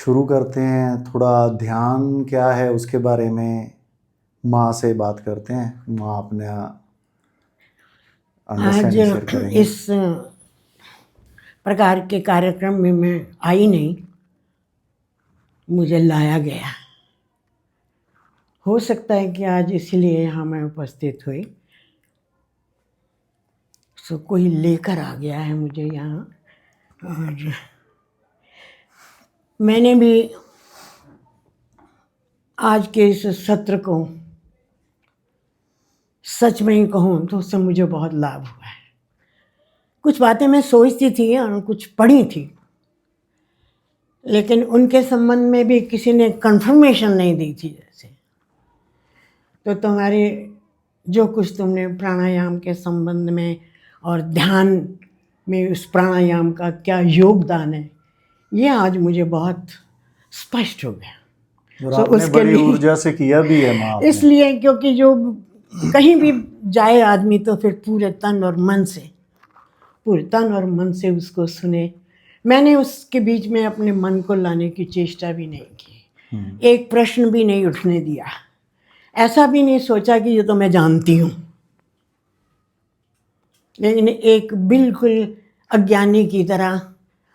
शुरू करते हैं, थोड़ा ध्यान क्या है उसके बारे में माँ से बात करते हैं। माँ अपने आज अंडरस्टैंडिंग शेयर करेंगे। इस प्रकार के कार्यक्रम में मैं आई नहीं, मुझे लाया गया। हो सकता है कि आज इसलिए यहाँ मैं उपस्थित हुई, सो कोई लेकर आ गया है मुझे यहाँ। और मैंने भी आज के इस सत्र को सच में ही कहूँ तो उससे मुझे बहुत लाभ हुआ है। कुछ बातें मैं सोचती थी और कुछ पढ़ी थी, लेकिन उनके संबंध में भी किसी ने कंफर्मेशन नहीं दी थी। जैसे तो तुम्हारे जो कुछ तुमने प्राणायाम के संबंध में और ध्यान में उस प्राणायाम का क्या योगदान है, ये आज मुझे बहुत स्पष्ट हो गया। और तो आपने उसके बड़ी लिए ऊर्जा से किया भी है माँ आपने। इसलिए क्योंकि जो कहीं भी जाए आदमी तो फिर पूरे तन और मन से उसको सुने। मैंने उसके बीच में अपने मन को लाने की चेष्टा भी नहीं की, एक प्रश्न भी नहीं उठने दिया, ऐसा भी नहीं सोचा कि ये तो मैं जानती हूँ। लेकिन एक बिल्कुल अज्ञानी की तरह,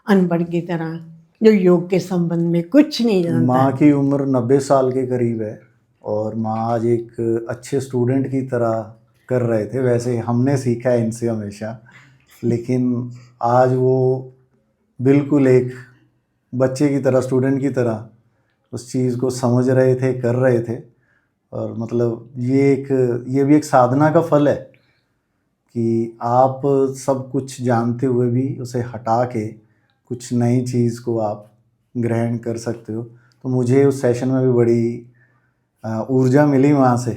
अनपढ़ की तरह, जो योग के संबंध में कुछ नहीं जानता। माँ की उम्र 90 साल के करीब है और माँ आज एक अच्छे स्टूडेंट की तरह कर रहे थे। वैसे हमने सीखा है इनसे हमेशा, लेकिन आज वो बिल्कुल एक बच्चे की तरह, स्टूडेंट की तरह उस चीज़ को समझ रहे थे, कर रहे थे। और मतलब ये भी एक साधना का फल है कि आप सब कुछ जानते हुए भी उसे हटा के कुछ नई चीज़ को आप ग्रहण कर सकते हो। तो मुझे उस सेशन में भी बड़ी ऊर्जा मिली वहाँ से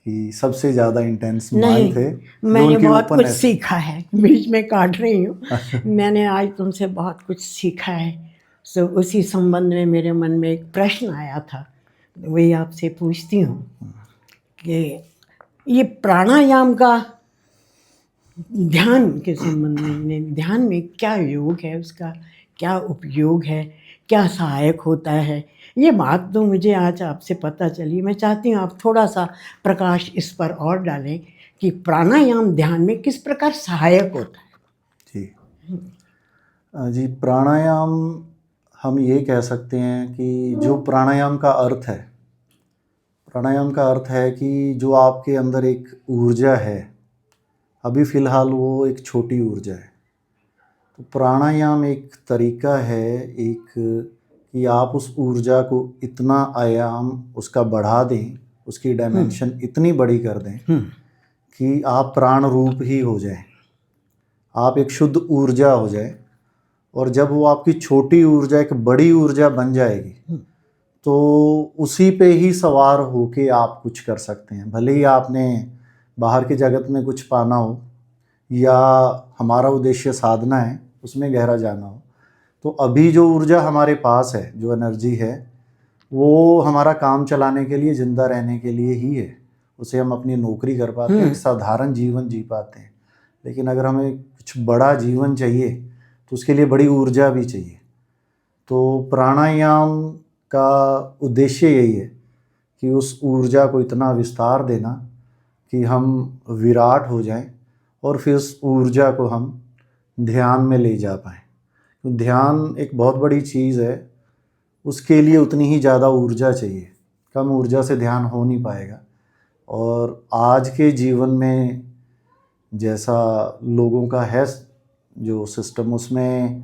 कि सबसे ज़्यादा इंटेंस माँ थे जो मैंने उनकी बहुत कुछ ओपननेस। सीखा है, बीच में काट रही हूँ। मैंने आज तुमसे बहुत कुछ सीखा है। सो उसी संबंध में मेरे मन में एक प्रश्न आया था, वही आपसे पूछती हूँ कि ये प्राणायाम का ध्यान के संबंध में, ध्यान में क्या योग है, उसका क्या उपयोग है, क्या सहायक होता है, ये बात तो मुझे आज आपसे पता चली। मैं चाहती हूँ आप थोड़ा सा प्रकाश इस पर और डालें कि प्राणायाम ध्यान में किस प्रकार सहायक होता है। जी, प्राणायाम हम ये कह सकते हैं कि जो प्राणायाम का अर्थ है, प्राणायाम का अर्थ है कि जो आपके अंदर एक ऊर्जा है, अभी फ़िलहाल वो एक छोटी ऊर्जा है। तो प्राणायाम एक तरीका है एक कि आप उस ऊर्जा को इतना आयाम उसका बढ़ा दें, उसकी डायमेंशन इतनी बड़ी कर दें कि आप प्राण रूप ही हो जाए, आप एक शुद्ध ऊर्जा हो जाए। और जब वो आपकी छोटी ऊर्जा एक बड़ी ऊर्जा बन जाएगी तो उसी पे ही सवार होके आप कुछ कर सकते हैं। भले ही आपने बाहर के जगत में कुछ पाना हो या हमारा उद्देश्य साधना है, उसमें गहरा जाना हो, तो अभी जो ऊर्जा हमारे पास है, जो एनर्जी है, वो हमारा काम चलाने के लिए, ज़िंदा रहने के लिए ही है। उसे हम अपनी नौकरी कर पाते हैं, एक साधारण जीवन जी पाते हैं। लेकिन अगर हमें कुछ बड़ा जीवन चाहिए तो उसके लिए बड़ी ऊर्जा भी चाहिए। तो प्राणायाम का उद्देश्य यही है कि उस ऊर्जा को इतना विस्तार देना कि हम विराट हो जाएं और फिर उस ऊर्जा को हम ध्यान में ले जा पाएँ। तो ध्यान एक बहुत बड़ी चीज़ है, उसके लिए उतनी ही ज़्यादा ऊर्जा चाहिए, कम ऊर्जा से ध्यान हो नहीं पाएगा। और आज के जीवन में जैसा लोगों का है जो सिस्टम, उसमें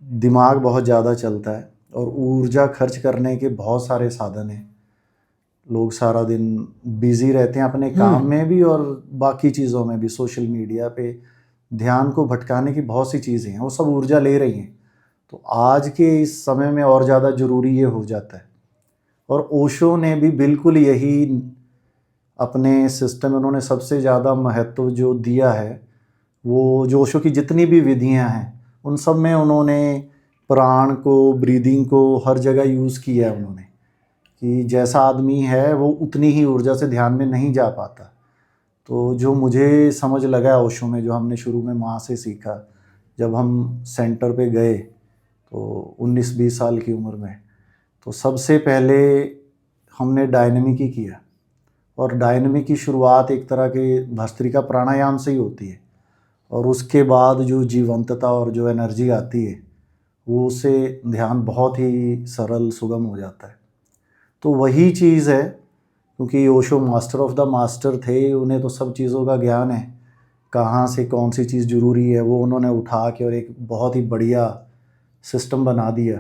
दिमाग बहुत ज़्यादा चलता है और ऊर्जा खर्च करने के बहुत सारे साधन हैं। लोग सारा दिन बिज़ी रहते हैं अपने काम में भी और बाकी चीज़ों में भी। सोशल मीडिया पे ध्यान को भटकाने की बहुत सी चीज़ें हैं, वो सब ऊर्जा ले रही हैं। तो आज के इस समय में और ज़्यादा ज़रूरी ये हो जाता है। और ओशो ने भी बिल्कुल यही अपने सिस्टम में उन्होंने सबसे ज़्यादा महत्व जो दिया है, वो जो ओशो की जितनी भी विधियां हैं उन सब में उन्होंने प्राण को, ब्रीदिंग को हर जगह यूज़ किया है उन्होंने, कि जैसा आदमी है वो उतनी ही ऊर्जा से ध्यान में नहीं जा पाता। तो जो मुझे समझ लगा ओशो में, जो हमने शुरू में माँ से सीखा, जब हम सेंटर पे गए तो 19-20 साल की उम्र में। तो सबसे पहले हमने डायनेमिक ही किया, और डायनेमिक की शुरुआत एक तरह के भस्त्रिका प्राणायाम से ही होती है, और उसके बाद जो जीवंतता और जो एनर्जी आती है वो उससे ध्यान बहुत ही सरल सुगम हो जाता है। तो वही चीज़ है, क्योंकि Osho master of the master थे, उन्हें तो सब चीज़ों का ज्ञान है, कहाँ से कौन सी चीज़ ज़रूरी है वो उन्होंने उठा के और एक बहुत ही बढ़िया सिस्टम बना दिया।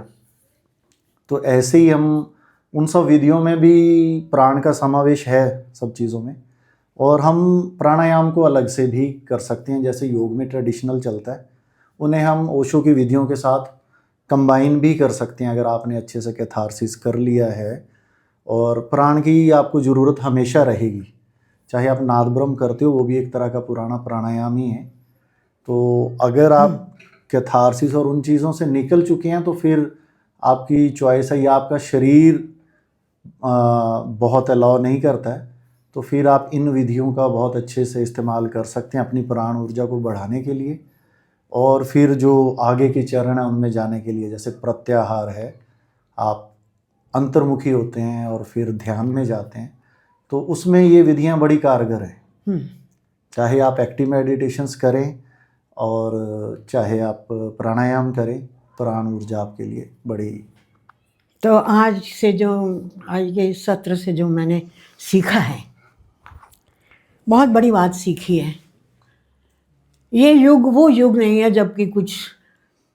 तो ऐसे ही हम उन सब विधियों में भी प्राण का समावेश है सब चीज़ों में, और हम प्राणायाम को अलग से भी कर सकते हैं। जैसे योग में ट्रेडिशनल चलता है, उन्हें हम ओशो की विधियों के साथ कंबाइन भी कर सकते हैं अगर आपने अच्छे से कैथारसिस कर लिया है। और प्राण की आपको ज़रूरत हमेशा रहेगी, चाहे आप नाद ब्रह्म करते हो, वो भी एक तरह का पुराना प्राणायाम ही है। तो अगर आप कैथारसिस और उन चीज़ों से निकल चुके हैं तो फिर आपकी चॉइस है, या आपका शरीर बहुत अलाउ नहीं करता है, तो फिर आप इन विधियों का बहुत अच्छे से इस्तेमाल कर सकते हैं अपनी प्राण ऊर्जा को बढ़ाने के लिए, और फिर जो आगे के चरण है उनमें जाने के लिए। जैसे प्रत्याहार है, आप अंतर्मुखी होते हैं और फिर ध्यान में जाते हैं, तो उसमें ये विधियां बड़ी कारगर है। चाहे आप एक्टिव मेडिटेशंस करें और चाहे आप प्राणायाम करें, प्राण ऊर्जा आपके लिए बड़ी। तो आज के सत्र से जो मैंने सीखा है, बहुत बड़ी बात सीखी है। ये युग वो युग नहीं है जबकि कुछ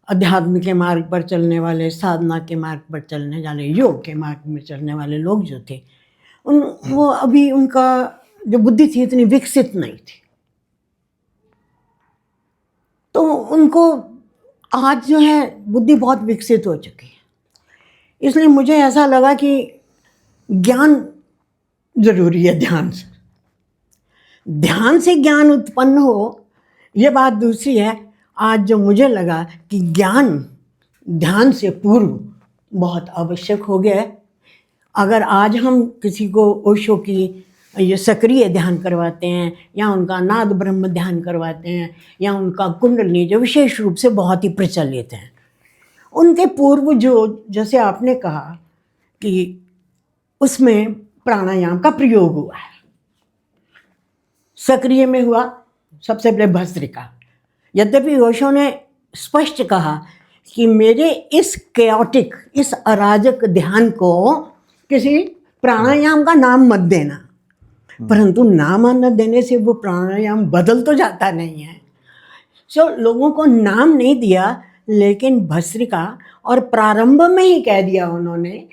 अध्यात्म के मार्ग पर चलने वाले, साधना के मार्ग पर चलने वाले, योग के मार्ग में चलने वाले लोग जो थे, वो अभी उनका जो बुद्धि थी इतनी विकसित नहीं थी। तो उनको आज जो है बुद्धि बहुत विकसित हो चुकी है। इसलिए मुझे ऐसा लगा कि ज्ञान जरूरी है। ध्यान से ज्ञान उत्पन्न हो, ये बात दूसरी है। आज जो मुझे लगा कि ज्ञान ध्यान से पूर्व बहुत आवश्यक हो गया है। अगर आज हम किसी को ओशो की ये सक्रिय ध्यान करवाते हैं, या उनका नाद ब्रह्म ध्यान करवाते हैं, या उनका कुंडलिनी जो विशेष रूप से बहुत ही प्रचलित हैं, उनके पूर्व जो, जैसे आपने कहा कि उसमें प्राणायाम का प्रयोग हुआ है। सक्रिय में हुआ सबसे पहले भस्त्रिका। यद्यपि ओशो ने स्पष्ट कहा कि मेरे इस कैओटिक, इस अराजक ध्यान को किसी प्राणायाम का नाम मत देना, परंतु नाम न देने से वो प्राणायाम बदल तो जाता नहीं है। सो लोगों को नाम नहीं दिया, लेकिन भस्त्रिका, और प्रारंभ में ही कह दिया उन्होंने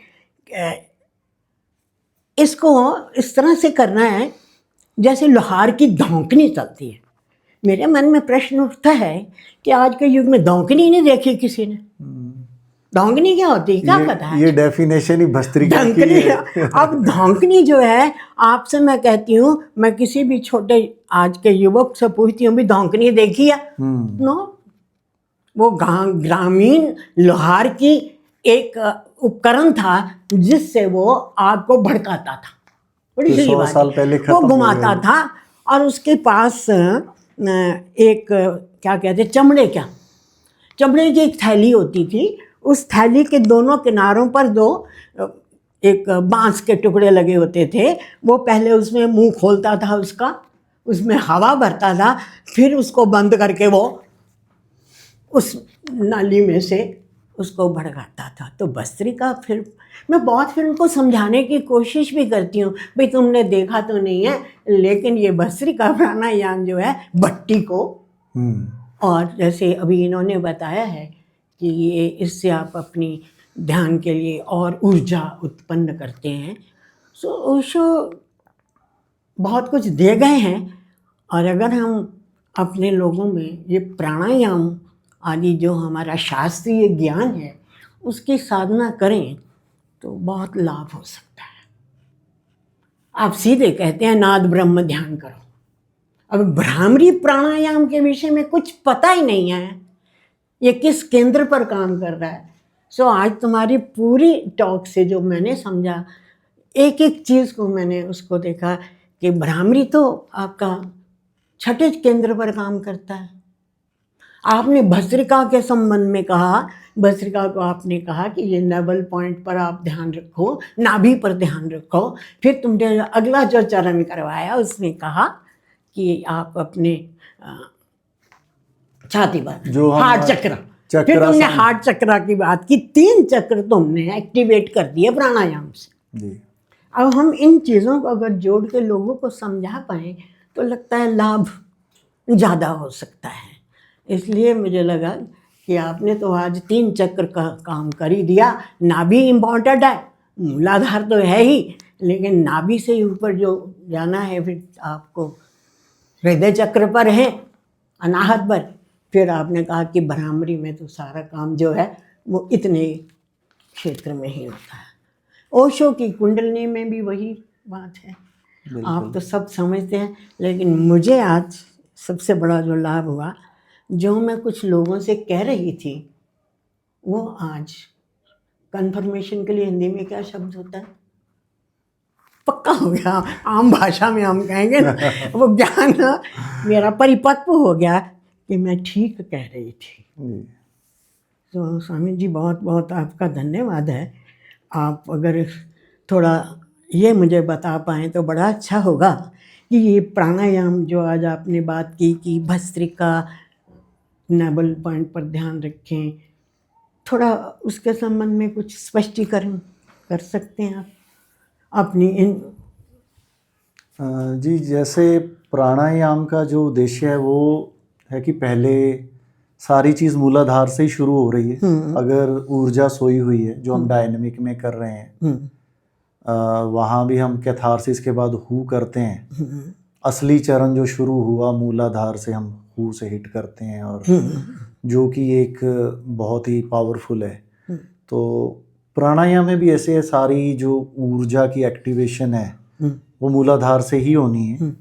इसको इस तरह से करना है जैसे लोहार की धौंकनी चलती है। मेरे मन में प्रश्न उठता है कि आज के युग में धौंकनी नहीं देखी किसी ने। धौंकनी क्या होती है, क्या पता है? ये डेफिनेशन ही भस्त्रिका की है। अब धौंकनी जो है, आपसे मैं कहती हूँ, मैं किसी भी छोटे आज के युवक से पूछती हूँ भी धौंकनी देखी है? नो। वो ग्रामीण लोहार की एक उपकरण था जिससे वो आग को भड़काता था। बड़ी सही 100 बात साल पहले वो घुमाता था, और उसके पास एक क्या कहते, चमड़े की एक थैली होती थी। उस थैली के दोनों किनारों पर एक बांस के टुकड़े लगे होते थे। वो पहले उसमें मुंह खोलता था, उसमें हवा भरता था, फिर उसको बंद करके वो उस नाली में से उसको भड़काता था। तो भस्त्रिका फिर मैं बहुत फिर उनको समझाने की कोशिश भी करती हूँ, भाई तुमने देखा तो नहीं है, लेकिन ये भस्त्रिका प्राणायाम जो है भट्टी को, और जैसे अभी इन्होंने बताया है कि ये इससे आप अपनी ध्यान के लिए और ऊर्जा उत्पन्न करते हैं। सो ओशो बहुत कुछ दे गए हैं, और अगर हम अपने लोगों में ये प्राणायाम आदि जो हमारा शास्त्रीय ज्ञान है उसकी साधना करें तो बहुत लाभ हो सकता है। आप सीधे कहते हैं नाद ब्रह्म ध्यान करो, अब भ्रामरी प्राणायाम के विषय में कुछ पता ही नहीं है, ये किस केंद्र पर काम कर रहा है। सो आज तुम्हारी पूरी टॉक से जो मैंने समझा, एक एक चीज़ को मैंने उसको देखा कि भ्रामरी तो आपका छठे केंद्र पर काम करता है। आपने भस्त्रिका के संबंध में कहा भस्त्रिका को आपने कहा कि ये नेवल पॉइंट पर आप ध्यान रखो, नाभि पर ध्यान रखो। फिर तुमने अगला जो चरण करवाया उसमें कहा कि आप अपने छाती पर जो हम हार्ट चक्र, फिर तुमने चक्रासन हार्ट चक्र की बात की। 3 चक्र तुमने एक्टिवेट कर दिए प्राणायाम से। जी अब हम इन चीज़ों को अगर जोड़ के लोगों को समझा पाएँ तो लगता है लाभ ज़्यादा हो सकता है। इसलिए मुझे लगा कि आपने तो आज 3 चक्र का काम कर ही दिया। नाभि इम्पॉर्टेंट है, मूलाधार तो है ही, लेकिन नाभि से ऊपर जो जाना है फिर आपको हृदय चक्र पर है, अनाहत पर। फिर आपने कहा कि भ्रामरी में तो सारा काम जो है वो इतने क्षेत्र में ही होता है। ओशो की कुंडलनी में भी वही बात है। आप तो सब समझते हैं, लेकिन मुझे आज सबसे बड़ा जो लाभ हुआ, जो मैं कुछ लोगों से कह रही थी, वो आज कंफर्मेशन के लिए हिंदी में क्या शब्द होता है, पक्का हो गया। आम भाषा में हम कहेंगे ना, वो ज्ञान मेरा परिपक्व हो गया कि मैं ठीक कह रही थी। तो स्वामी जी बहुत बहुत आपका धन्यवाद है। आप अगर थोड़ा ये मुझे बता पाएँ तो बड़ा अच्छा होगा कि ये प्राणायाम जो आज आपने बात की कि भस्त्रिका नेवल पॉइंट पर ध्यान रखें, थोड़ा उसके संबंध में कुछ स्पष्टीकरण कर सकते हैं आप अपनी इन। जी, जैसे प्राणायाम का जो उद्देश्य है वो है कि पहले सारी चीज़ मूलाधार से ही शुरू हो रही है। अगर ऊर्जा सोई हुई है जो हम डायनेमिक में कर रहे हैं, वहाँ भी हम कैथारसिस के बाद हु करते हैं। असली चरण जो शुरू हुआ मूलाधार से, हम हु से हिट करते हैं, और जो कि एक बहुत ही पावरफुल है। तो प्राणायाम में भी ऐसे सारी जो ऊर्जा की एक्टिवेशन है वो मूलाधार से ही होनी है,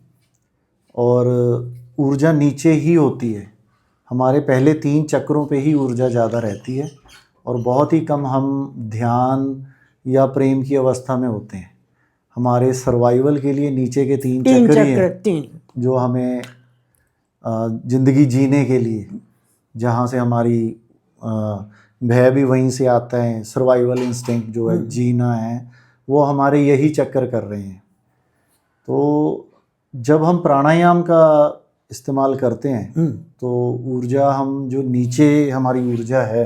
और ऊर्जा नीचे ही होती है। हमारे पहले 3 चक्रों पे ही ऊर्जा ज़्यादा रहती है, और बहुत ही कम हम ध्यान या प्रेम की अवस्था में होते हैं। हमारे सर्वाइवल के लिए नीचे के 3 चक्र ही हैं, जो हमें ज़िंदगी जीने के लिए, जहाँ से हमारी भय भी वहीं से आता है, सर्वाइवल इंस्टिंक्ट जो है, जीना है, वो हमारे यही चक्कर कर रहे हैं। तो जब हम प्राणायाम का इस्तेमाल करते हैं तो ऊर्जा, हम जो नीचे हमारी ऊर्जा है,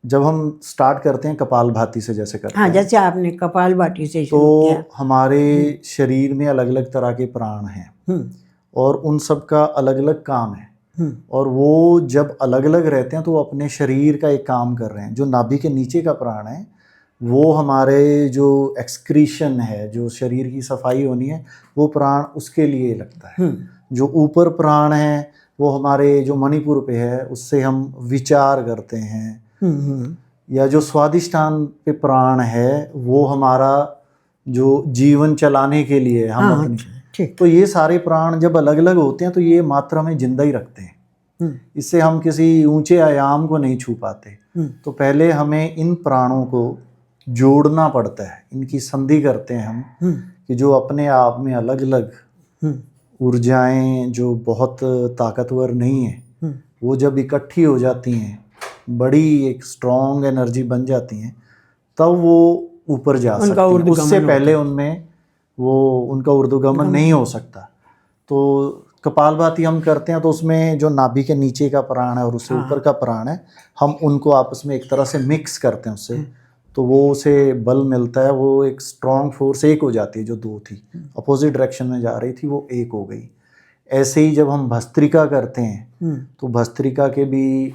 जब हम स्टार्ट करते हैं कपालभाति से, जैसे करते हैं, जैसे आपने कपालभाति से शुरू तो किया। हमारे शरीर में अलग अलग तरह के प्राण हैं, और उन सब का अलग अलग काम है, और वो जब अलग अलग रहते हैं तो वो अपने शरीर का एक काम कर रहे हैं। जो नाभि के नीचे का प्राण है वो हमारे जो एक्सक्रीशन है, जो शरीर की सफाई होनी है, वो प्राण उसके लिए लगता है। जो ऊपर प्राण है वो हमारे जो मणिपुर पे है, उससे हम विचार करते हैं। या जो स्वादिष्टान पे प्राण है वो हमारा जो जीवन चलाने के लिए हम अपनी, तो ये सारे प्राण जब अलग अलग होते हैं तो ये मात्रा में जिंदा ही रखते हैं। इससे हम किसी ऊंचे आयाम को नहीं छू पाते। तो पहले हमें इन प्राणों को जोड़ना पड़ता है, इनकी संधि करते हैं हम, कि जो अपने आप में अलग अलग ऊर्जाएं जो बहुत ताकतवर नहीं है, वो जब इकट्ठी हो जाती हैं, बड़ी एक स्ट्रॉन्ग एनर्जी बन जाती हैं, तब वो ऊपर जा सकती हैं। उससे पहले उनमें वो उनका ऊर्ध्वगमन नहीं हो सकता। तो कपालभाति हम करते हैं तो उसमें जो नाभि के नीचे का प्राण है और उससे ऊपर का प्राण है, हम उनको आपस में एक तरह से मिक्स करते हैं उससे, तो वो उसे बल मिलता है, वो एक स्ट्रॉन्ग फोर्स एक हो जाती है। जो 2 थी अपोजिट डायरेक्शन में जा रही थी वो एक हो गई। ऐसे ही जब हम भस्त्रिका करते हैं तो भस्त्रिका के भी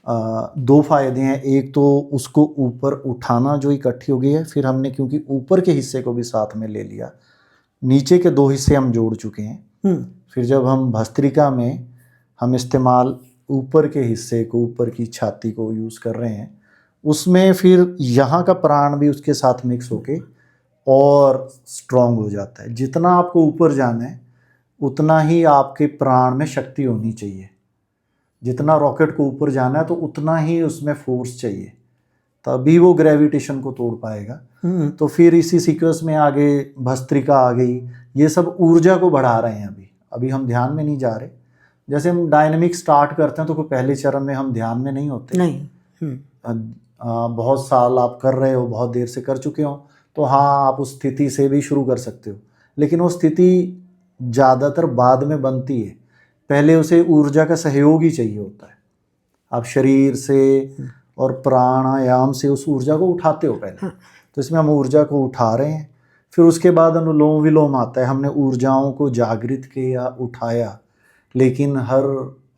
2 फायदे हैं। एक तो उसको ऊपर उठाना जो इकट्ठी हो गई है, फिर हमने क्योंकि ऊपर के हिस्से को भी साथ में ले लिया, नीचे के 2 हिस्से हम जोड़ चुके हैं। फिर जब हम भस्त्रिका में हम इस्तेमाल ऊपर के हिस्से को, ऊपर की छाती को यूज़ कर रहे हैं, उसमें फिर यहाँ का प्राण भी उसके साथ मिक्स होके और स्ट्रॉन्ग हो जाता है। जितना आपको ऊपर जाना है उतना ही आपके प्राण में शक्ति होनी चाहिए। जितना रॉकेट को ऊपर जाना है तो उतना ही उसमें फोर्स चाहिए, तभी वो ग्रेविटेशन को तोड़ पाएगा। तो फिर इसी सीक्वेंस में आगे भस्त्रिका आ गई, ये सब ऊर्जा को बढ़ा रहे हैं। अभी हम ध्यान में नहीं जा रहे, जैसे हम डायनेमिक स्टार्ट करते हैं तो कोई पहले चरण में हम ध्यान में नहीं होते। नहीं। बहुत साल आप कर रहे हो, बहुत देर से कर चुके हो, तो हाँ आप उस स्थिति से भी शुरू कर सकते हो, लेकिन वो स्थिति ज़्यादातर बाद में बनती है। पहले उसे ऊर्जा का सहयोग ही चाहिए होता है। आप शरीर से और प्राणायाम से उस ऊर्जा को उठाते हो पहले। तो इसमें हम ऊर्जा को उठा रहे हैं, फिर उसके बाद अनुलोम विलोम आता है। हमने ऊर्जाओं को जागृत किया, उठाया, लेकिन हर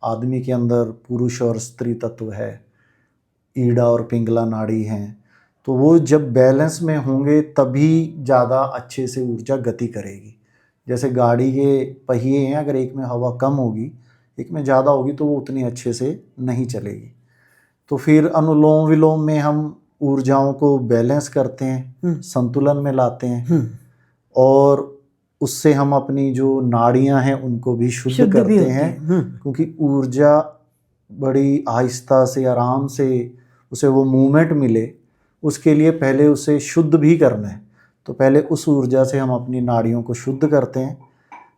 आदमी के अंदर पुरुष और स्त्री तत्व है, ईड़ा और पिंगला नाड़ी हैं, तो वो जब बैलेंस में होंगे तभी ज़्यादा अच्छे से ऊर्जा गति करेगी। जैसे गाड़ी के पहिए हैं, अगर एक में हवा कम होगी, एक में ज़्यादा होगी, तो वो उतनी अच्छे से नहीं चलेगी। तो फिर अनुलोम विलोम में हम ऊर्जाओं को बैलेंस करते हैं, संतुलन में लाते हैं, और उससे हम अपनी जो नाड़ियां हैं उनको भी शुद्ध करते हैं, क्योंकि ऊर्जा बड़ी आहिस्ता से, आराम से उसे वो मूवमेंट मिले, उसके लिए पहले उसे शुद्ध भी करना है। तो पहले उस ऊर्जा से हम अपनी नाड़ियों को शुद्ध करते हैं।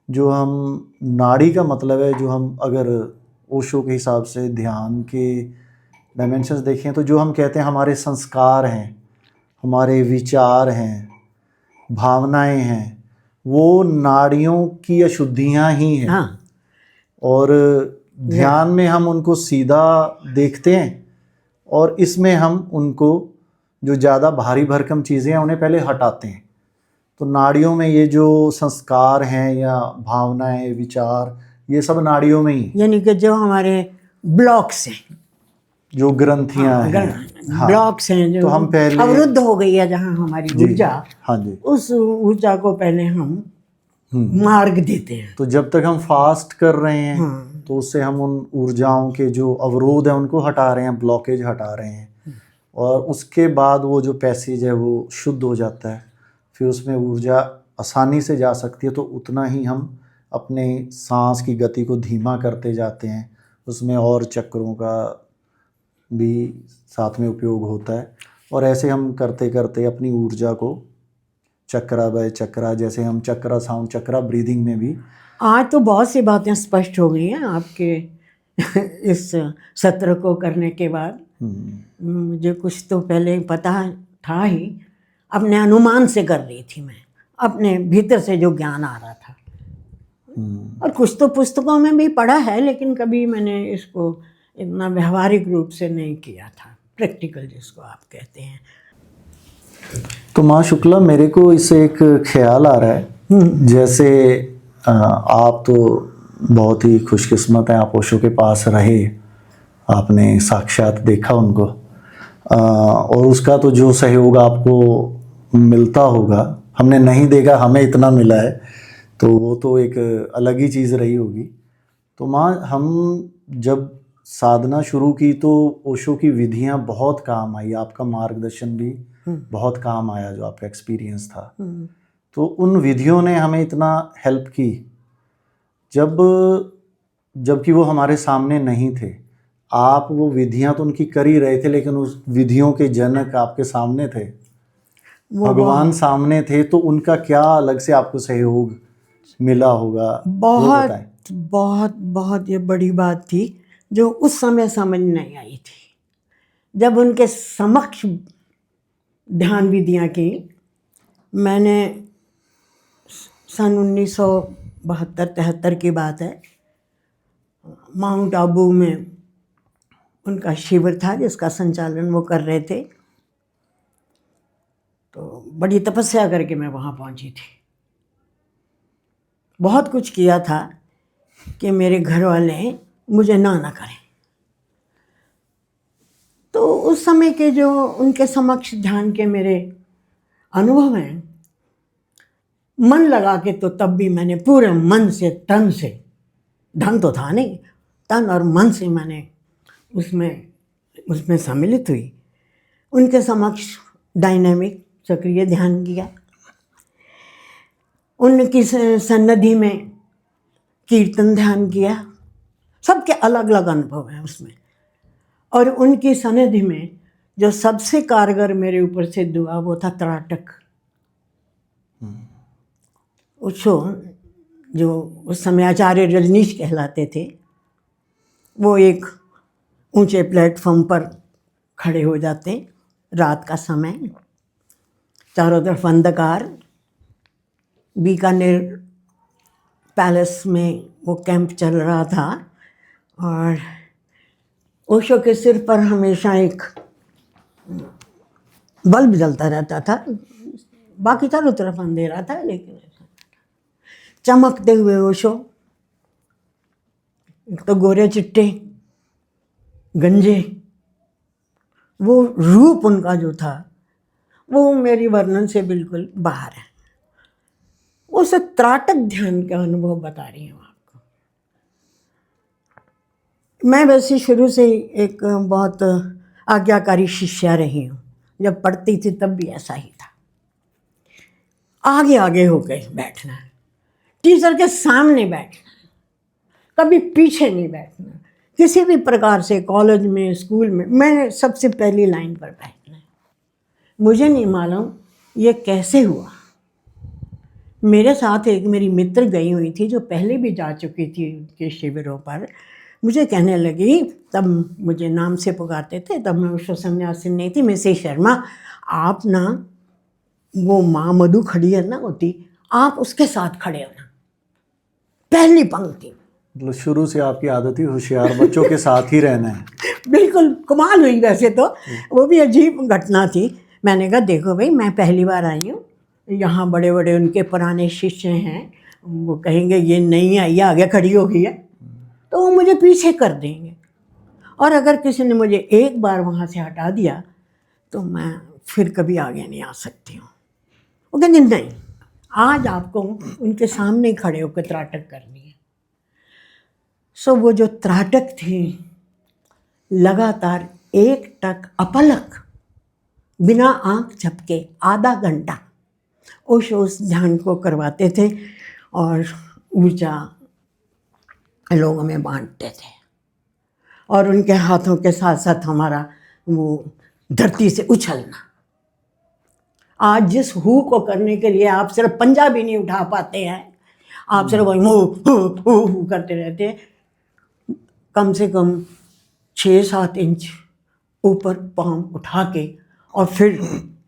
जो हम नाड़ी का मतलब है, जो हम अगर ओशो के हिसाब से ध्यान के डायमेंशंस देखें, तो जो हम कहते हैं हमारे संस्कार हैं, हमारे विचार हैं, भावनाएं हैं, वो नाड़ियों की अशुद्धियाँ ही हैं। हाँ। और ध्यान में हम उनको सीधा देखते हैं, और इसमें हम उनको जो ज़्यादा भारी भरकम चीज़ें हैं उन्हें पहले हटाते हैं। तो नाड़ियों में ये जो संस्कार हैं या भावनाएं, विचार, ये सब नाड़ियों में ही, यानी कि जो हमारे ब्लॉक्स हैं, जो ग्रंथियां हैं, ब्लॉक्स हैं, जो तो हम पहले अवरुद्ध हो गई है जहाँ हमारी ऊर्जा, हाँ जी, उस ऊर्जा को पहले हम मार्ग देते हैं। तो जब तक हम फास्ट कर रहे हैं तो उससे हम उन ऊर्जाओं के जो अवरोध हैं उनको हटा रहे हैं, ब्लॉकेज हटा रहे हैं, और उसके बाद वो जो पैसेज है वो शुद्ध हो जाता है। फिर उसमें ऊर्जा आसानी से जा सकती है। तो उतना ही हम अपने सांस की गति को धीमा करते जाते हैं, उसमें और चक्रों का भी साथ में उपयोग होता है, और ऐसे हम करते करते अपनी ऊर्जा को चक्रा बाय चक्रा, जैसे हम चक्रा साउंड, चक्रा ब्रीदिंग में भी। आज तो बहुत सी बातें स्पष्ट हो गई हैं आपके इस सत्र को करने के बाद। मुझे कुछ तो पहले पता था ही, अपने अनुमान से कर रही थी मैं, अपने भीतर से जो ज्ञान आ रहा था। और कुछ तो पुस्तकों में भी पढ़ा है, लेकिन कभी मैंने इसको इतना व्यवहारिक रूप से नहीं किया था, प्रैक्टिकल जिसको आप कहते हैं। तो माँ शुक्ला, मेरे को इससे एक ख्याल आ रहा है, जैसे आप तो बहुत ही खुशकिस्मत हैं, आप ओशो के पास रहे, आपने साक्षात देखा उनको, और उसका तो जो सहयोग आपको मिलता होगा, हमने नहीं देखा, हमें इतना मिला है, तो वो तो एक अलग ही चीज़ रही होगी। तो माँ, हम जब साधना शुरू की तो ओशो की विधियाँ बहुत काम आई, आपका मार्गदर्शन भी बहुत काम आया, जो आपका एक्सपीरियंस था। तो उन विधियों ने हमें इतना हेल्प की, जबकि वो हमारे सामने नहीं थे। आप वो विधियां तो उनकी कर ही रहे थे, लेकिन उस विधियों के जनक आपके सामने थे, भगवान सामने थे, तो उनका क्या अलग से आपको सहयोग मिला होगा? बहुत बहुत बहुत ये बड़ी बात थी जो उस समय समझ नहीं आई थी। जब उनके समक्ष ध्यान विधियाँ की, मैंने सन 1972-73 की बात है, माउंट आबू में उनका शिविर था जिसका संचालन वो कर रहे थे। तो बड़ी तपस्या करके मैं वहाँ पहुँची थी। बहुत कुछ किया था कि मेरे घर वाले मुझे ना करें। तो उस समय के जो उनके समक्ष ध्यान के मेरे अनुभव हैं, मन लगा के तो तब भी मैंने पूरे मन से, तन से, धन तो था नहीं, तन और मन से मैंने उसमें सम्मिलित हुई। उनके समक्ष डायनामिक सक्रिय ध्यान किया, उनकी सन्निधि में कीर्तन ध्यान किया। सबके अलग अलग अनुभव हैं उसमें। और उनकी सन्निधि में जो सबसे कारगर मेरे ऊपर सिद्ध हुआ वो था त्राटक। उसको जो उस समय आचार्य रजनीश कहलाते थे, वो एक ऊंचे प्लेटफॉर्म पर खड़े हो जाते, रात का समय, चारों तरफ अंधकार। बीकानेर पैलेस में वो कैंप चल रहा था और ओशो के सिर पर हमेशा एक बल्ब जलता रहता था। बाकी चारों तरफ अंधेरा था, लेकिन चमकते हुए ओशो, एक तो गोरे चिट्टे गंजे, वो रूप उनका जो था वो मेरी वर्णन से बिल्कुल बाहर है। उस त्राटक ध्यान का अनुभव बता रही हूँ आपको। मैं वैसे शुरू से ही एक बहुत आज्ञाकारी शिष्या रही हूँ। जब पढ़ती थी तब भी ऐसा ही था, आगे आगे होकर बैठना, टीचर के सामने बैठना, कभी पीछे नहीं बैठना। किसी भी प्रकार से कॉलेज में, स्कूल में, मैं सबसे पहली लाइन पर बैठना है। मुझे नहीं मालूम ये कैसे हुआ। मेरे साथ एक मेरी मित्र गई हुई थी जो पहले भी जा चुकी थी उनके शिविरों पर। मुझे कहने लगी, तब मुझे नाम से पुकारते थे, तब मैं विश्व सन्यासी नहीं थी, मिसेस शर्मा, आप ना वो माँ मधु खड़ी है ना होती, आप उसके साथ खड़े हो ना, पहली पंक्ति। मतलब शुरू से आपकी आदत ही होशियार बच्चों के साथ ही रहना है। बिल्कुल कमाल हुई वैसे तो, वो भी अजीब घटना थी। मैंने कहा देखो भाई, मैं पहली बार आई हूँ यहाँ, बड़े बड़े उनके पुराने शिष्य हैं, वो कहेंगे ये नहीं आई, आगे खड़ी हो गई है, तो वो मुझे पीछे कर देंगे। और अगर किसी ने मुझे एक बार वहाँ से हटा दिया तो मैं फिर कभी आगे नहीं आ सकती हूँ। वो कहते नहीं, आज आपको उनके सामने ही खड़े होकर त्राटक करनी है। सो वो जो त्राटक थी, लगातार एक टक अपलक बिना आंख झपके आधा घंटा ओशो उस ध्यान को करवाते थे और ऊर्जा लोगों में बांटते थे। और उनके हाथों के साथ साथ हमारा वो धरती से उछलना। आज जिस हु को करने के लिए आप सिर्फ पंजा भी नहीं उठा पाते हैं, आप सिर्फ वही हु करते रहते हैं, कम से कम 6-7 इंच ऊपर पाँव उठा के और फिर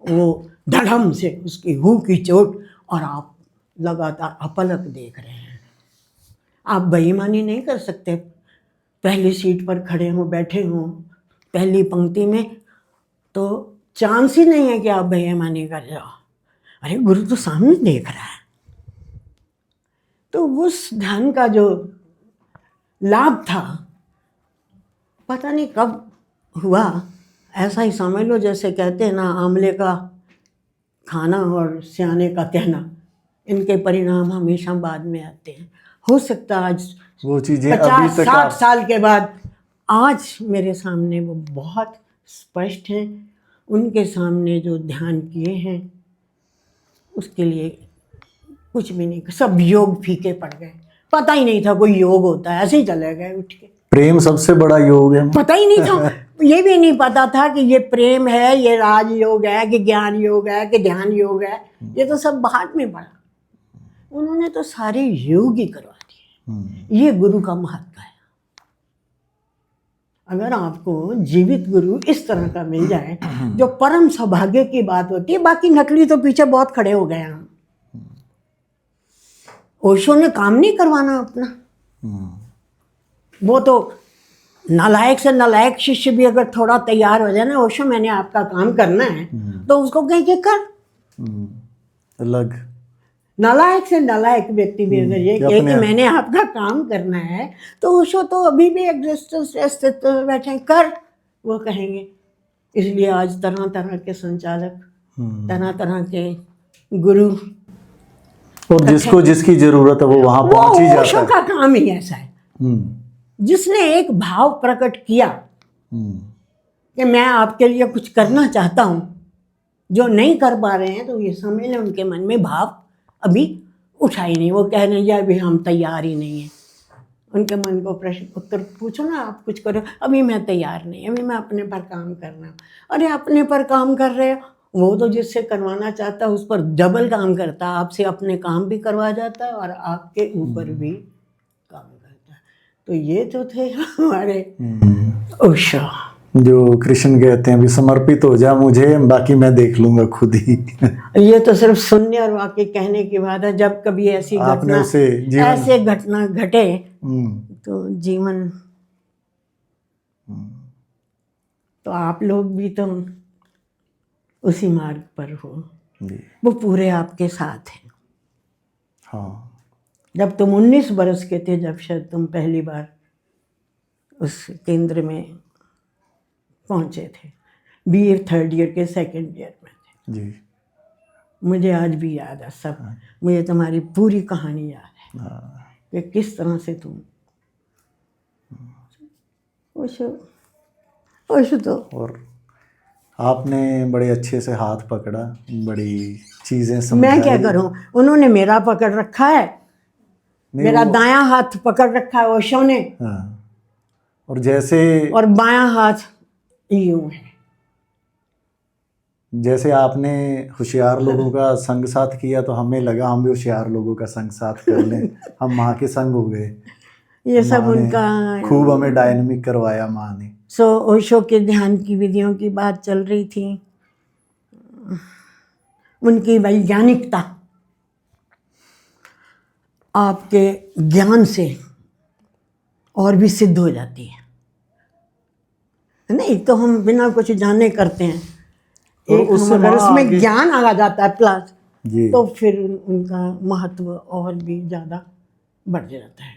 वो धड़म से उसकी हु की चोट, और आप लगातार अपलक देख रहे हैं। आप बेईमानी नहीं कर सकते। पहली सीट पर खड़े हों, बैठे हों पहली पंक्ति में, तो चांस ही नहीं है कि आप बेईमानी कर जाओ। अरे गुरु तो सामने देख रहा है। तो उस ध्यान का जो लाभ था, पता नहीं कब हुआ, ऐसा ही समझ लो जैसे कहते हैं ना, आंवले का खाना और सियाने का कहना, इनके परिणाम हमेशा बाद में आते हैं। हो सकता है आज वो चीज़ें 50-60 साल के बाद आज मेरे सामने वो बहुत स्पष्ट हैं। उनके सामने जो ध्यान किए हैं उसके लिए कुछ भी नहीं, सब योग फीके पड़ गए। पता ही नहीं था कोई योग होता है, ऐसे ही चले गए उठ के। प्रेम सबसे बड़ा योग है। पता ही नहीं था, ये भी नहीं पता था कि ये प्रेम है, ये राज योग है, कि ज्ञान योग है, कि ध्यान योग है। ये तो सब बाद में पड़ा। उन्होंने तो सारे योग ही करवा दिए। ये गुरु का महत्व है। अगर आपको जीवित गुरु इस तरह का मिल जाए, जो परम सौभाग्य की बात होती है। बाकी नकली तो पीछे बहुत खड़े हो गए हैं। ओशो ने काम नहीं करवाना अपना, वो तो नालायक से नालायक शिष्य भी अगर थोड़ा तैयार हो जाए ना, ओशो मैंने आपका काम करना है, तो उसको कह के कर। अलग नालायक से नालायक व्यक्ति भी अगर ये कहे कि मैंने आपका काम करना है, तो ओशो तो अभी भी एग्जिस्टेंस अस्तित्व में बैठे, कर, वो कहेंगे। इसलिए आज तरह तरह के संचालक, तरह तरह के गुरु, और जिसको जिसकी जरूरत है वो वहां पहुंच ही जाता है। ओशो का काम ही ऐसा है। जिसने एक भाव प्रकट किया कि मैं आपके लिए कुछ करना चाहता हूं, जो नहीं कर पा रहे हैं, तो ये समझ लें उनके मन में भाव अभी उठा ही नहीं। वो कह रहे हैं अभी हम तैयार ही नहीं हैं। उनके मन को प्रश्न उत्तर पूछो ना, आप कुछ करो, अभी मैं तैयार नहीं, अभी मैं अपने पर काम करना। अरे अपने पर काम कर रहे हो, वो तो जिससे करवाना चाहता है उस पर डबल काम करता है, आपसे अपने काम भी करवा जाता है और आपके ऊपर भी काम करता है। तो ये तो थे हमारे ओशो। जो कृष्ण कहते हैं भी समर्पित हो जा मुझे, बाकी मैं देख लूंगा खुद ही। ये तो सिर्फ सुनने और वाक्य कहने की बात है। जब कभी ऐसी आपने घटना, उसे जीवन ऐसे घटना घटे हम्म, तो जीवन, तो आप लोग भी तो उसी मार्ग पर हो, जी वो पूरे आपके साथ हैं। हाँ जब तुम 19 बरस के थे, जब शायद तुम पहली बार उस केंद्र में पहुंचे थे, बीए 3rd ईयर के 2nd ईयर में थे। जी मुझे आज भी याद है सब, मुझे तुम्हारी पूरी कहानी याद है कि किस तरह से तुम ओशो तो और आपने बड़े अच्छे से हाथ पकड़ा, बड़ी चीजें मैं समझाई। क्या करूं, उन्होंने मेरा पकड़ रखा है, नहीं मेरा वो- दायां हाथ पकड़ रखा है ओशो ने, हाँ, और जैसे और बायां हाथ यूं है। जैसे आपने होशियार लोगों का संग साथ किया, तो हमें लगा हम भी होशियार लोगों का संग साथ कर लें। हम माँ के संग हो गए। ये सब माँ ने उनका खूब हमें डायनेमिक करवाया माँ ने। सो ओशो के ध्यान की विधियों की बात चल रही थी, उनकी वैज्ञानिकता आपके ज्ञान से और भी सिद्ध हो जाती है ना। एक तो हम बिना कुछ जाने करते हैं, और एक उससे हम अगर माँ उसमें आगे- ज्ञान आ जाता है प्लस, जी तो फिर उनका महत्व और भी ज़्यादा बढ़ जाता है।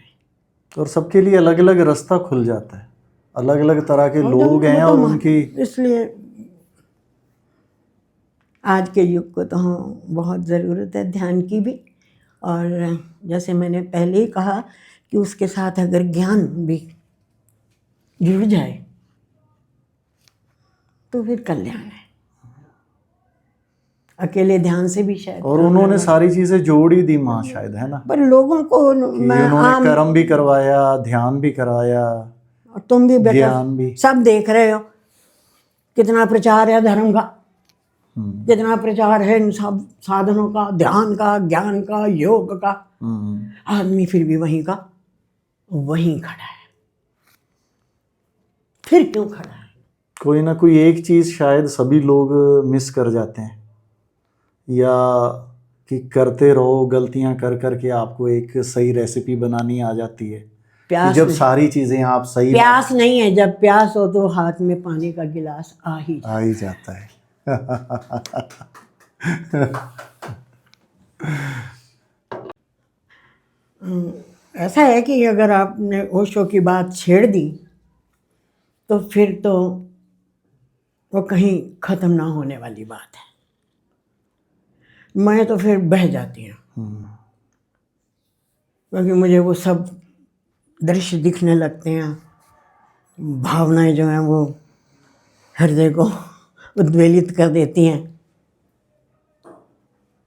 और सबके लिए अलग अलग रास्ता खुल जाता है, अलग अलग तरह के और लोग हैं, और उनकी इसलिए आज के युग को तो हम बहुत ज़रूरत है ध्यान की भी। और जैसे मैंने पहले ही कहा कि उसके साथ अगर ज्ञान भी जुड़ जाए तो फिर कल्याण है। अकेले ध्यान से भी शायद और काम उन्होंने लगा। सारी चीजें जोड़ ही दी माँ, शायद, है ना, पर लोगों को कि मैं उन्होंने आम, कर्म भी करवाया, ध्यान भी कराया, और तुम भी बेटा ज्ञान भी। सब देख रहे हो कितना प्रचार है धर्म का, कितना प्रचार है इन सब साधनों का, ध्यान का, ज्ञान का, योग का। आदमी फिर भी वहीं का वहीं खड़ा है। फिर क्यों खड़ा है? कोई ना कोई एक चीज शायद सभी लोग मिस कर जाते हैं, या कि करते रहो गलतियां कर करके आपको एक सही रेसिपी बनानी आ जाती है। कि प्यास जब नहीं, सारी चीजें आप सही प्यास नहीं है, जब प्यास हो तो हाथ में पानी का गिलास आ ही आ ही जाता है। ऐसा है कि अगर आपने ओशो की बात छेड़ दी तो फिर तो वो कहीं ख़त्म ना होने वाली बात है। मैं तो फिर बह जाती हूँ, क्योंकि मुझे वो सब दृश्य दिखने लगते हैं, भावनाएं जो हैं वो हृदय को उद्वेलित कर देती हैं।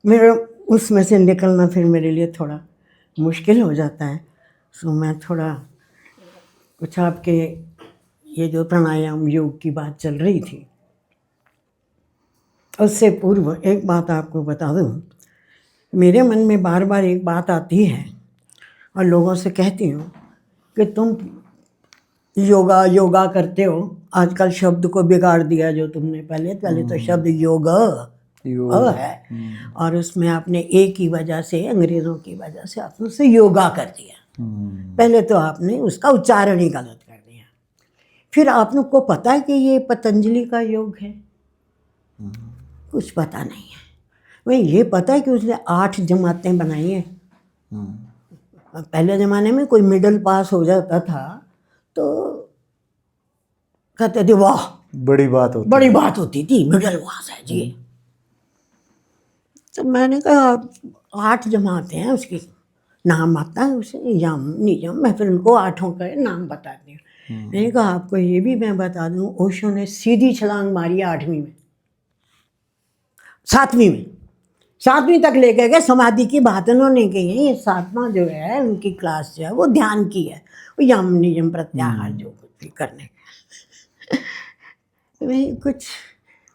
मेरा उसमें से निकलना फिर मेरे लिए थोड़ा मुश्किल हो जाता है। सो मैं थोड़ा कुछ आपके ये जो प्राणायाम योग की बात चल रही थी, उससे पूर्व एक बात आपको बता दूं। मेरे मन में बार बार एक बात आती है और लोगों से कहती हूँ कि तुम योगा योगा करते हो, आजकल शब्द को बिगाड़ दिया जो तुमने। पहले तो शब्द योग है, और उसमें आपने ए की वजह से, अंग्रेज़ों की वजह से आपने उसे योगा कर दिया। पहले तो आपने उसका उच्चारण ही गलत कर दिया। फिर आप लोग को पता है कि ये पतंजलि का योग है? कुछ पता नहीं है। वही ये पता है कि उसने 8 जमातें बनाई हैं। पहले ज़माने में कोई मिडिल पास हो जाता था तो कहते थे वाह बड़ी बात होती थी, मिडिल पास है जी। तो मैंने कहा 8 जमातें हैं, उसकी नाम आता है उसे, यम नियम। मैं फिर उनको 8 का नाम बताती हूँ। मैंने कहा आपको ये भी मैं बता दूँ, ओशो ने सीधी छलांग मारी 8वीं में, 7वीं तक लेके गए। समाधि की बात उन्होंने की है। ये 7वां जो है उनकी क्लास जो है वो ध्यान की है, वो यम नियम प्रत्याहार जो कुछ भी करने का। नहीं, कुछ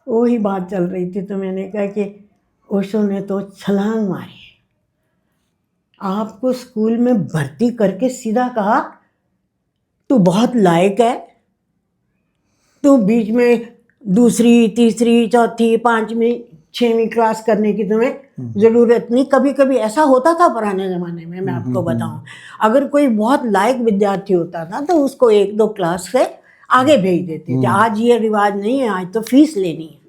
वही बात चल रही थी, तो मैंने कहा कि ओशो ने तो छलांग मारी। आपको स्कूल में भर्ती करके सीधा कहा तू बहुत लायक है, तू बीच में दूसरी, तीसरी, चौथी, पांचवी, छठवीं क्लास करने की तुम्हें जरूरत नहीं। कभी कभी ऐसा होता था पुराने जमाने में, मैं आपको बताऊं, अगर कोई बहुत लायक विद्यार्थी होता था तो उसको 1-2 क्लास से आगे भेज देते थे। आज ये रिवाज नहीं है, आज तो फीस लेनी है,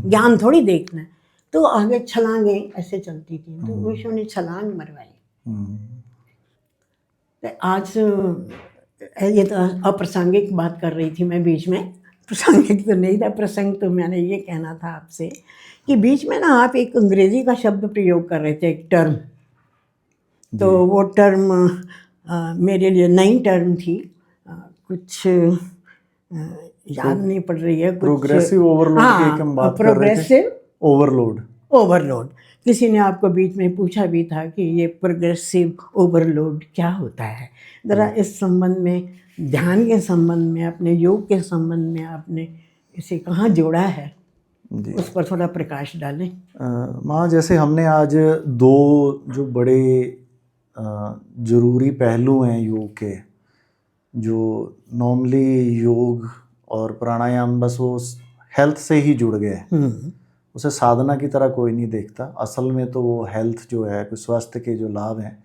ज्ञान थोड़ी देखना है। तो आगे छलांगे ऐसे चलती थी, तो ओशो ने छलांग मरवाई। तो आज ये तो अप्रासंगिक बात कर रही थी मैं बीच में, प्रासंगिक तो नहीं था, प्रसंग तो मैंने ये कहना था आपसे कि बीच में ना आप एक अंग्रेजी का शब्द प्रयोग कर रहे थे, एक टर्म, तो वो टर्म मेरे लिए नई टर्म थी, कुछ याद नहीं पड़ रही है। प्रोग्रेसिव ओवरलोड की एक हम बात कर रहे थे। Progressive overload. ओवरलोड। किसी ने आपको बीच में पूछा भी था कि ये प्रोग्रेसिव ओवरलोड क्या होता है। ज़रा इस संबंध में, ध्यान के संबंध में, अपने योग के संबंध में आपने इसे कहाँ जोड़ा है, उस पर थोड़ा प्रकाश डालें। माँ, जैसे हमने आज 2 जो बड़े ज़रूरी पहलू हैं योग के, जो नॉर्मली योग और प्राणायाम बस वो हेल्थ से ही जुड़ गए, उसे साधना की तरह कोई नहीं देखता। असल में तो वो हेल्थ जो है, स्वास्थ्य के जो लाभ हैं,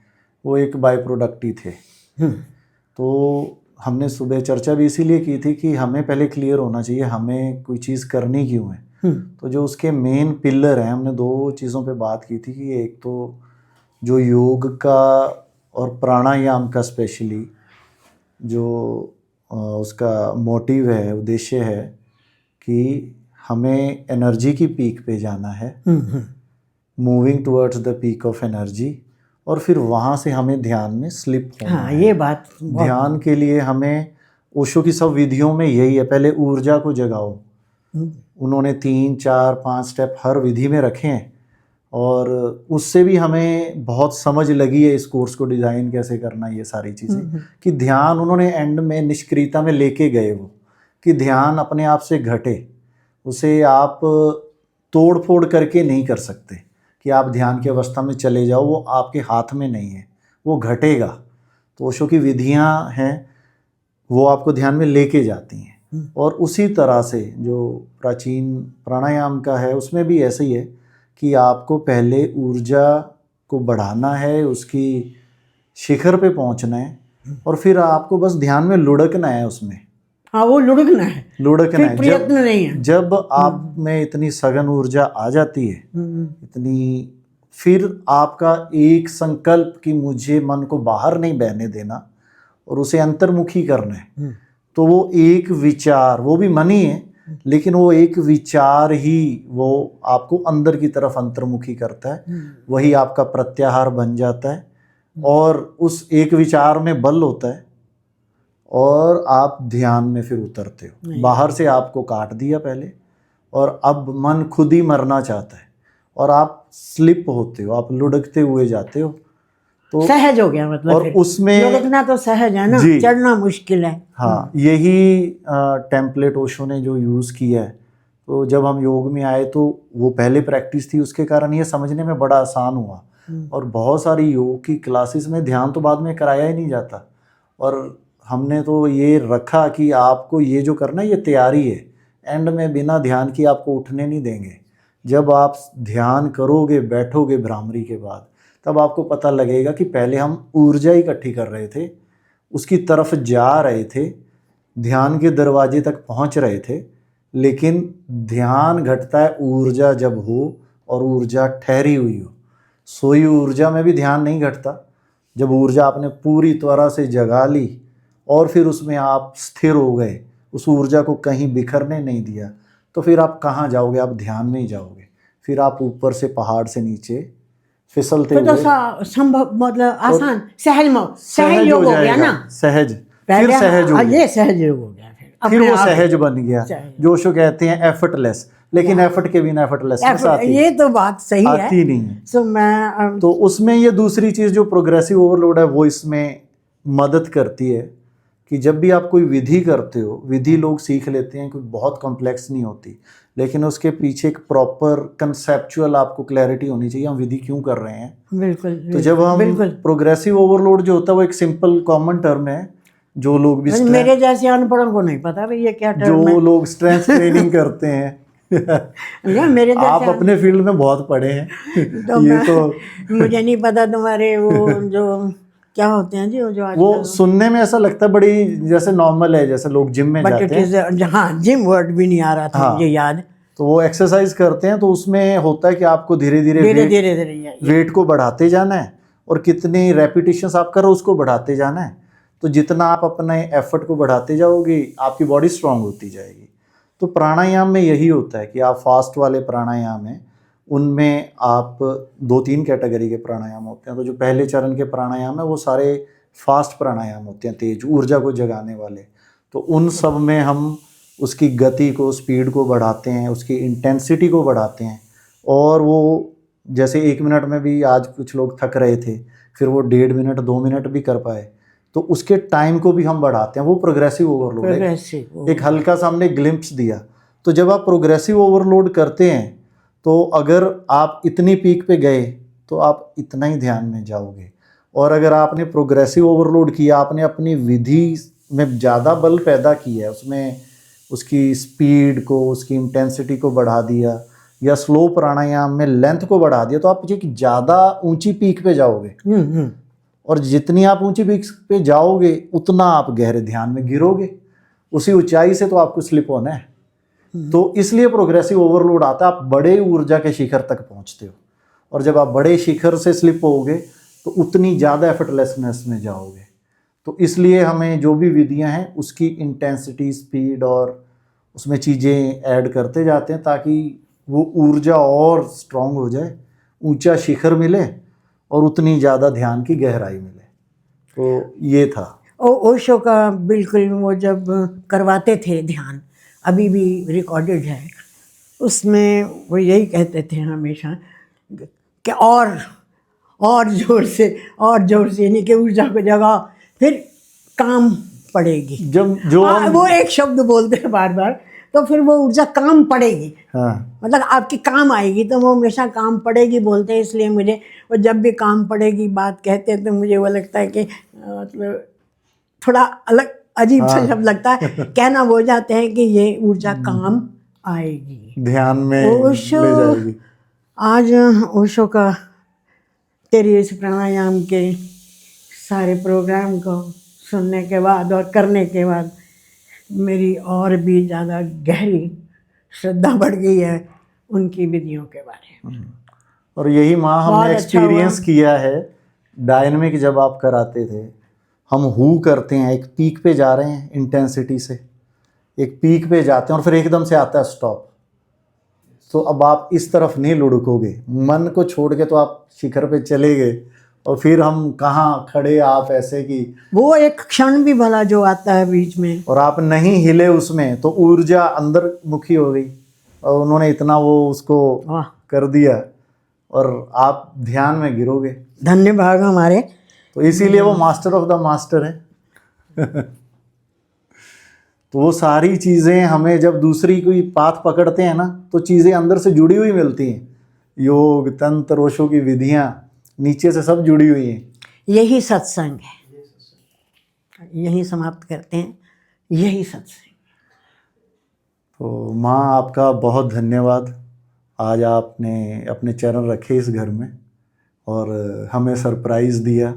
वो एक बाय प्रोडक्ट ही थे। तो हमने सुबह चर्चा भी इसीलिए की थी कि हमें पहले क्लियर होना चाहिए हमें कोई चीज़ करनी क्यों है। तो जो उसके मेन पिलर हैं, हमने 2 चीज़ों पे बात की थी कि एक तो जो योग का और प्राणायाम का स्पेशली जो उसका मोटिव है, उद्देश्य है कि हमें एनर्जी की पीक पे जाना है, moving towards the peak of energy, और फिर वहाँ से हमें ध्यान में स्लिप होना है। ये बात ध्यान के लिए हमें ओशो की सब विधियों में यही है, पहले ऊर्जा को जगाओ। उन्होंने 3, 4, 5 स्टेप हर विधि में रखे हैं, और उससे भी हमें बहुत समझ लगी है इस कोर्स को डिज़ाइन कैसे करना, ये सारी चीज़ें कि ध्यान उन्होंने एंड में निष्क्रियता में लेके गए, वो कि ध्यान अपने आप से घटे, उसे आप तोड़ फोड़ करके नहीं कर सकते कि आप ध्यान की अवस्था में चले जाओ, वो आपके हाथ में नहीं है, वो घटेगा। तो ओशो की विधियां हैं, वो आपको ध्यान में लेके जाती हैं। और उसी तरह से जो प्राचीन प्राणायाम का है, उसमें भी ऐसे ही है कि आपको पहले ऊर्जा को बढ़ाना है, उसकी शिखर पे पहुंचना है, और फिर आपको बस ध्यान में लुढ़कना है उसमें। हाँ, वो लुढ़कना है, लुढ़कना है। प्रयत्न नहीं है। जब आप में इतनी सघन ऊर्जा आ जाती है, इतनी, फिर आपका एक संकल्प कि मुझे मन को बाहर नहीं बहने देना और उसे अंतर्मुखी करना है, तो वो एक विचार, वो भी मन ही है, लेकिन वो एक विचार ही वो आपको अंदर की तरफ अंतर्मुखी करता है, वही आपका प्रत्याहार बन जाता है, और उस एक विचार में बल होता है, और आप ध्यान में फिर उतरते हो। बाहर से आपको काट दिया पहले, और अब मन खुद ही मरना चाहता है, और आप स्लिप होते हो, आप लुढ़कते हुए जाते हो, तो सहज हो गया मतलब। और उसमें लुढ़कना तो सहज है ना, चढ़ना मुश्किल है। हाँ, यही टेम्पलेट ओशो ने जो यूज़ किया है। तो जब हम योग में आए तो वो पहले प्रैक्टिस थी, उसके कारण ये समझने में बड़ा आसान हुआ। और बहुत सारी योग की क्लासेस में ध्यान तो बाद में कराया ही नहीं जाता, और हमने तो ये रखा कि आपको ये जो करना है ये तैयारी है, एंड में बिना ध्यान की आपको उठने नहीं देंगे। जब आप ध्यान करोगे, बैठोगे भ्रामरी के बाद, तब आपको पता लगेगा कि पहले हम ऊर्जा इकट्ठी कर रहे थे, उसकी तरफ जा रहे थे, ध्यान के दरवाजे तक पहुंच रहे थे, लेकिन ध्यान घटता है ऊर्जा जब हो, और ऊर्जा ठहरी हुई हो। सोई ऊर्जा में भी ध्यान नहीं घटता। जब ऊर्जा आपने पूरी तरह से जगा ली और फिर उसमें आप स्थिर हो गए, उस ऊर्जा को कहीं बिखरने नहीं दिया, तो फिर आप कहाँ जाओगे? आप ध्यान में ही जाओगे। फिर आप ऊपर से पहाड़ से नीचे फिसलते हुए, तो संभव मतलब आसान, सहज योग हो गया ना, सहज, फिर सहज हो गया, ये सहज योग हो गया, फिर वो सहज बन गया। जो ओशो कहते हैं एफर्टलेस, लेकिन एफर्ट के बिना एफर्टलेसनेस आती, ये तो बात सही है, आती नहीं है। तो मैं तो उसमें ये दूसरी चीज़ जो प्रोग्रेसिव ओवरलोड है, वो इसमें मदद करती है कि जब भी आप कोई विधि करते हो, विधि लोग सीख लेते हैं, कोई बहुत कॉम्प्लेक्स नहीं होती, लेकिन उसके पीछे एक प्रॉपर कंसेप्चुअल आपको क्लैरिटी होनी चाहिए, हम विधि क्यों कर रहे हैं। बिल्कुल। तो जब हम प्रोग्रेसिव ओवरलोड जो होता है वो एक सिंपल कॉमन टर्म है, जो लोग भी मेरे जैसे अनपढ़ों को नहीं पता भाई ये क्या टर्म जो है। लोग स्ट्रेंथ ट्रेनिंग करते हैं नहीं, मेरे जैसे आप अपने फील्ड में बहुत पढ़े हैं तो ये मैं तो मुझे नहीं पता तुम्हारे वो जो क्या होते हैं जी वो जो वो आजकल, सुनने में ऐसा लगता है बड़ी जैसे नॉर्मल है, जैसे लोग जिम में बट जाते इट इज, हैं। हाँ जिम वर्ड भी नहीं आ रहा था हाँ। मुझे याद। तो वो एक्सरसाइज करते हैं, तो उसमें होता है कि आपको धीरे धीरे धीरे धीरे धीरे ये वेट को बढ़ाते जाना है, और कितनी रेपिटेशंस आप करो उसको बढ़ाते जाना है। तो जितना आप अपने एफर्ट को बढ़ाते जाओगे आपकी बॉडी स्ट्रांग होती जाएगी। तो प्राणायाम में यही होता है कि आप फास्ट वाले प्राणायाम हैं उनमें आप 2-3 कैटेगरी के प्राणायाम होते हैं। तो जो पहले चरण के प्राणायाम है वो सारे फास्ट प्राणायाम होते हैं, तेज ऊर्जा को जगाने वाले। तो उन सब में हम उसकी गति को, स्पीड को बढ़ाते हैं, उसकी इंटेंसिटी को बढ़ाते हैं। और वो जैसे 1 मिनट में भी आज कुछ लोग थक रहे थे, फिर वो 1.5 मिनट 2 मिनट भी कर पाए, तो उसके टाइम को भी हम बढ़ाते हैं। वो प्रोग्रेसिव ओवरलोड है। प्रोग्रेसिव। एक हल्का सा हमने ग्लिम्प्स दिया। तो जब आप प्रोग्रेसिव ओवरलोड करते हैं तो अगर आप इतनी पीक पे गए तो आप इतना ही ध्यान में जाओगे। और अगर आपने प्रोग्रेसिव ओवरलोड किया, आपने अपनी विधि में ज़्यादा बल पैदा किया है, उसमें उसकी स्पीड को, उसकी इंटेंसिटी को बढ़ा दिया, या स्लो प्राणायाम में लेंथ को बढ़ा दिया, तो आप एक ज़्यादा ऊंची पीक पे जाओगे। और जितनी आप ऊंची पीक पे जाओगे उतना आप गहरे ध्यान में गिरोगे। उसी ऊंचाई से तो आपको स्लिप होना है। तो इसलिए प्रोग्रेसिव ओवरलोड आता है, आप बड़े ऊर्जा के शिखर तक पहुंचते हो। और जब आप बड़े शिखर से स्लिप होगे तो उतनी ज़्यादा एफर्टलेसनेस में जाओगे। तो इसलिए हमें जो भी विधियां हैं उसकी इंटेंसिटी, स्पीड और उसमें चीज़ें ऐड करते जाते हैं ताकि वो ऊर्जा और स्ट्रांग हो जाए, ऊंचा शिखर मिले और उतनी ज़्यादा ध्यान की गहराई मिले। तो ये था। ओशो का बिल्कुल वो जब करवाते थे ध्यान, अभी भी रिकॉर्डेड है, उसमें वो यही कहते थे हमेशा कि और जोर से, यानी कि ऊर्जा को जगाओ फिर काम पड़ेगी। जब जो वो एक शब्द बोलते हैं बार बार, तो फिर वो ऊर्जा काम पड़ेगी। हाँ, मतलब आपकी काम आएगी, तो वो हमेशा काम पड़ेगी बोलते हैं। इसलिए मुझे वो जब भी काम पड़ेगी बात कहते हैं तो मुझे वो लगता है कि मतलब थोड़ा अलग अजीब सा शब्द लगता है। कहना वो जाते हैं कि ये ऊर्जा काम आएगी, ध्यान में ओशो। ले जाएगी। आज ओशो का तेरी इस प्राणायाम के सारे प्रोग्राम को सुनने के बाद और करने के बाद मेरी और भी ज़्यादा गहरी श्रद्धा बढ़ गई है उनकी विधियों के बारे में। और यही माँ हमने बहुत अच्छा एक्सपीरियंस हुआ। किया है। डायनेमिक जब आप कराते थे, हम हु करते हैं, एक पीक पे जा रहे हैं इंटेंसिटी से, एक पीक पे जाते हैं और फिर एकदम से आता है स्टॉप। तो अब आप इस तरफ नहीं लुढ़कोगे, मन को छोड़ के तो आप शिखर पे चले गए और फिर हम कहाँ खड़े, आप ऐसे कि वो एक क्षण भी भला जो आता है बीच में, और आप नहीं हिले उसमें, तो ऊर्जा अंदर मुखी हो गई और उन्होंने इतना वो उसको वाह, कर दिया और आप ध्यान में गिरोगे। धन्य भाग हमारे। तो इसीलिए वो मास्टर ऑफ द मास्टर है। तो वो सारी चीज़ें हमें जब दूसरी कोई पाथ पकड़ते हैं ना, तो चीज़ें अंदर से जुड़ी हुई मिलती हैं। योग, तंत्र, ओशो की विधियाँ नीचे से सब जुड़ी हुई हैं। यही सत्संग है। यही समाप्त करते हैं, यही सत्संग। तो माँ आपका बहुत धन्यवाद। आज आपने अपने चरण रखे इस घर में और हमें सरप्राइज़ दिया,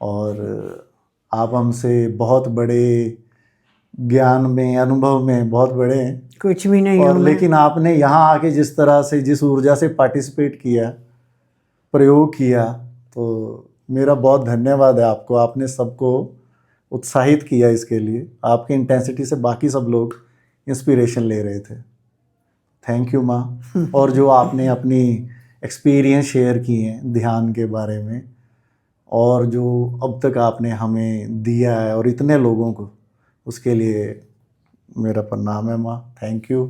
और आप हमसे बहुत बड़े ज्ञान में, अनुभव में बहुत बड़े हैं। कुछ भी नहीं और हूँ मैं। लेकिन आपने यहाँ आके जिस तरह से, जिस ऊर्जा से पार्टिसिपेट किया, प्रयोग किया, तो मेरा बहुत धन्यवाद है आपको। आपने सबको उत्साहित किया इसके लिए। आपकी इंटेंसिटी से बाकी सब लोग इंस्पिरेशन ले रहे थे। थैंक यू माँ। और जो आपने अपनी एक्सपीरियंस शेयर किए हैं ध्यान के बारे में, और जो अब तक आपने हमें दिया है और इतने लोगों को, उसके लिए मेरा प्रणाम है माँ। Thank you.